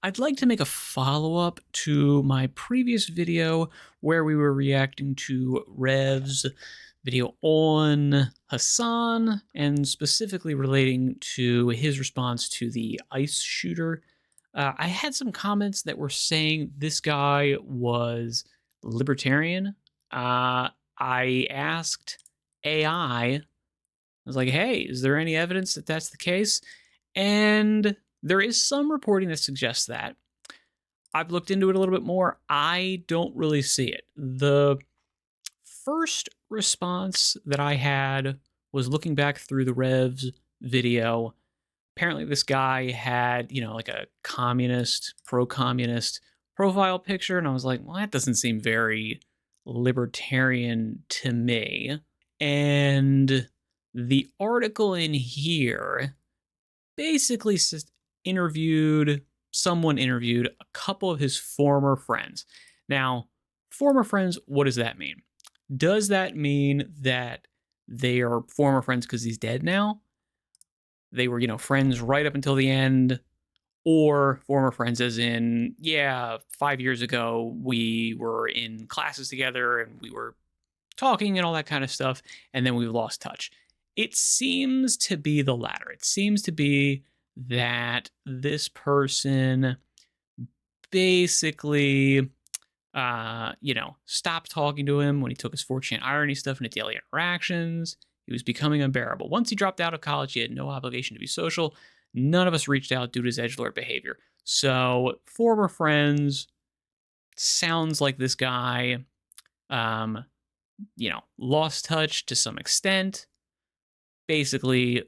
I'd like to make a follow-up to my previous video where we were reacting to Rev's video on Hassan and specifically relating to his response to the ICE shooter. I had some comments that were saying this guy was libertarian. I asked AI, I was like, hey, is there any evidence that that's the case? And there is some reporting that suggests that. I've looked into it a little bit more. I don't really see it. The first response that I had was looking back through the Revs video. Apparently, this guy had, like a communist, pro-communist profile picture, and I was like, well, that doesn't seem very libertarian to me. And the article in here basically someone interviewed a couple of his former friends. Now, former friends, what does that mean? Does that mean that they are former friends because he's dead now? They were, friends right up until the end? Or former friends as in, yeah, 5 years ago, we were in classes together and we were talking and all that kind of stuff, and then we've lost touch. It seems to be the latter. It seems to be that this person basically, stopped talking to him when he took his 4chan irony stuff into daily interactions. He was becoming unbearable. Once he dropped out of college, he had no obligation to be social. None of us reached out due to his edgelord behavior. So, former friends, sounds like this guy, lost touch to some extent. Basically,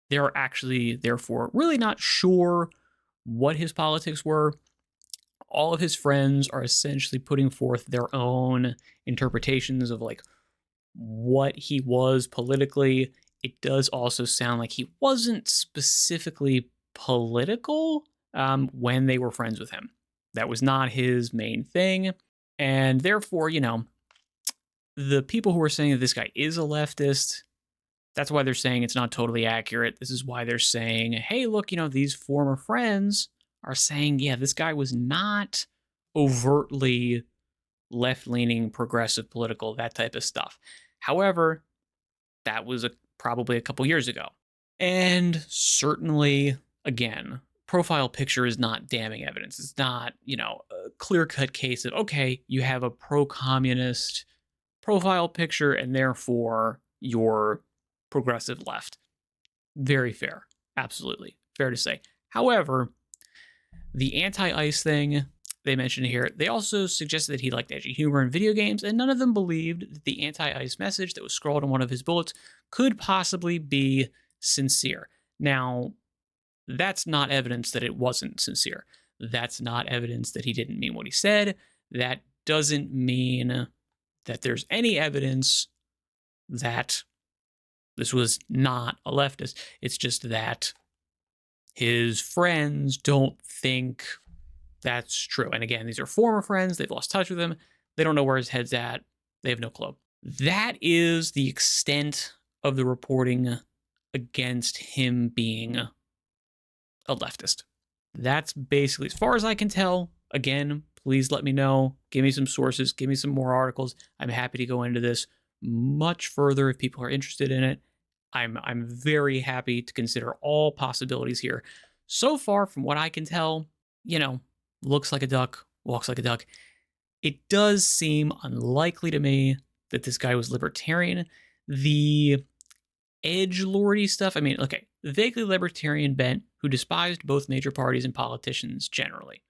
they're actually, therefore, really not sure what his politics were. All of his friends are essentially putting forth their own interpretations of like what he was politically. It does also sound like he wasn't specifically political when they were friends with him. That was not his main thing. And therefore, the people who are saying that this guy is a leftist, that's why they're saying it's not totally accurate. This is why they're saying, hey, look, these former friends are saying, yeah, this guy was not overtly left-leaning, progressive, political, that type of stuff. However, that was probably a couple years ago. And certainly, again, profile picture is not damning evidence. It's not, a clear-cut case of, okay, you have a pro-communist profile picture and therefore you're progressive left. Very fair. Absolutely. Fair to say. However, the anti-ICE thing they mentioned here, they also suggested that he liked edgy humor in video games, and none of them believed that the anti-ICE message that was scrawled on one of his bullets could possibly be sincere. Now, that's not evidence that it wasn't sincere. That's not evidence that he didn't mean what he said. That doesn't mean that there's any evidence that this was not a leftist. It's just that his friends don't think that's true. And again, these are former friends. They've lost touch with him. They don't know where his head's at. They have no clue. That is the extent of the reporting against him being a leftist. That's basically, as far as I can tell. Again, please let me know. Give me some sources. Give me some more articles. I'm happy to go into this much further if people are interested in it. I'm very happy to consider all possibilities here. So far, from what I can tell, looks like a duck, walks like a duck. It does seem unlikely to me that this guy was libertarian. The edgelordy stuff, okay, vaguely libertarian bent who despised both major parties and politicians generally.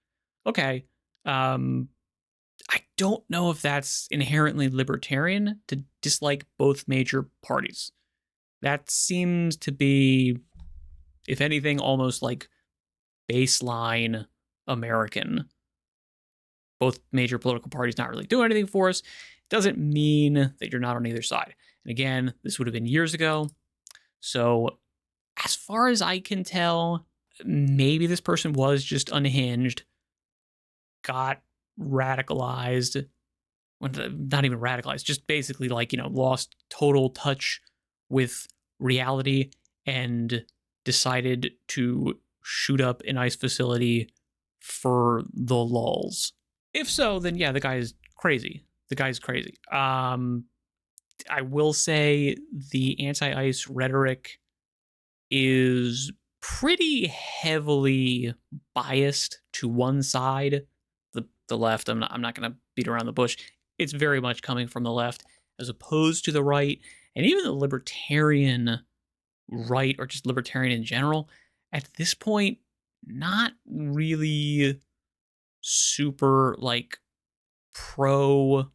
Okay, I don't know if that's inherently libertarian to dislike both major parties. That seems to be, if anything, almost like baseline American. Both major political parties not really doing anything for us doesn't mean that you're not on either side. And again, this would have been years ago. So as far as I can tell, maybe this person was just unhinged, got radicalized, not even radicalized, just basically lost total touch with reality and decided to shoot up an ICE facility for the lulz. If so, then yeah, the guy is crazy. The guy's crazy. I will say the anti-ICE rhetoric is pretty heavily biased to one side, the left. I'm not going to beat around the bush. It's very much coming from the left as opposed to the right, and even the libertarian right, or just libertarian in general. At this point, not really super like pro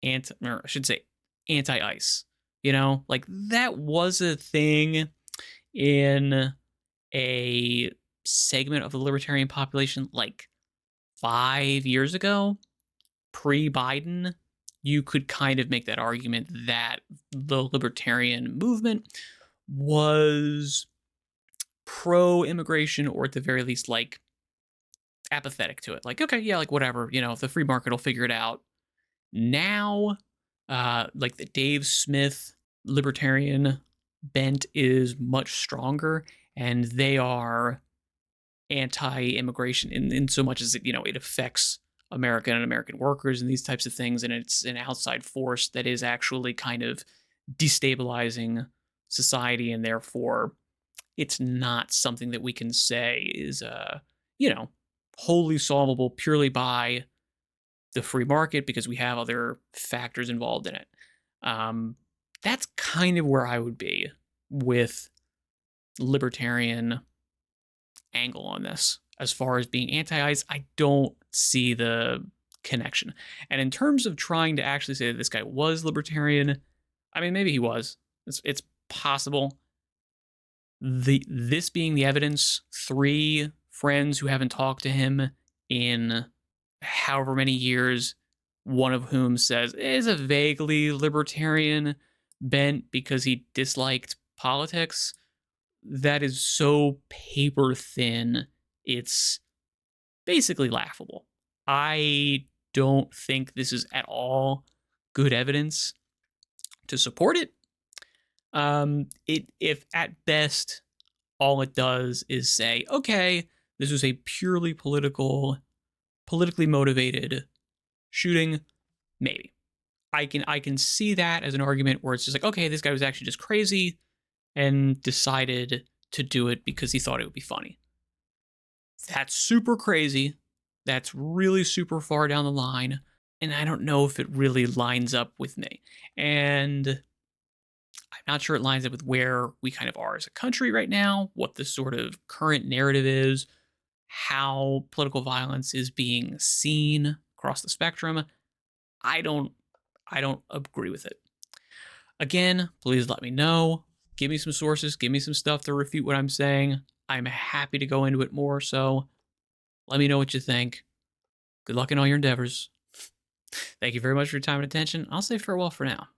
anti, or I should say anti-ICE. You know, like that was a thing in a segment of the libertarian population like 5 years ago, pre-Biden. You could kind of make that argument that the libertarian movement was pro-immigration, or at the very least, like, apathetic to it. Like, okay, yeah, like, whatever, you know, the free market will figure it out. Now, like, the Dave Smith libertarian bent is much stronger, and they are anti-immigration in so much as it, you know, it affects America and American workers and these types of things, and it's an outside force that is actually kind of destabilizing society, and therefore it's not something that we can say is you know, wholly solvable purely by the free market, because we have other factors involved in it. That's kind of where I would be with libertarian angle on this. As far as being anti-ICE, I don't see the connection. And in terms of trying to actually say that this guy was libertarian, I mean, maybe he was. It's possible. This being the evidence, 3 friends who haven't talked to him in however many years, one of whom says is a vaguely libertarian bent because he disliked politics. That is so paper thin, it's basically laughable. I don't think this is at all good evidence to support it. If at best all it does is say, okay, this was a purely politically motivated shooting, maybe. I can see that as an argument where it's just like, okay, this guy was actually just crazy and decided to do it because he thought it would be funny. That's super crazy. That's really super far down the line. And I don't know if it really lines up with me. And I'm not sure it lines up with where we kind of are as a country right now, what the sort of current narrative is, how political violence is being seen across the spectrum. I don't agree with it. Again, please let me know. Give me some sources. Give me some stuff to refute what I'm saying. I'm happy to go into it more, so let me know what you think. Good luck in all your endeavors. Thank you very much for your time and attention. I'll say farewell for now.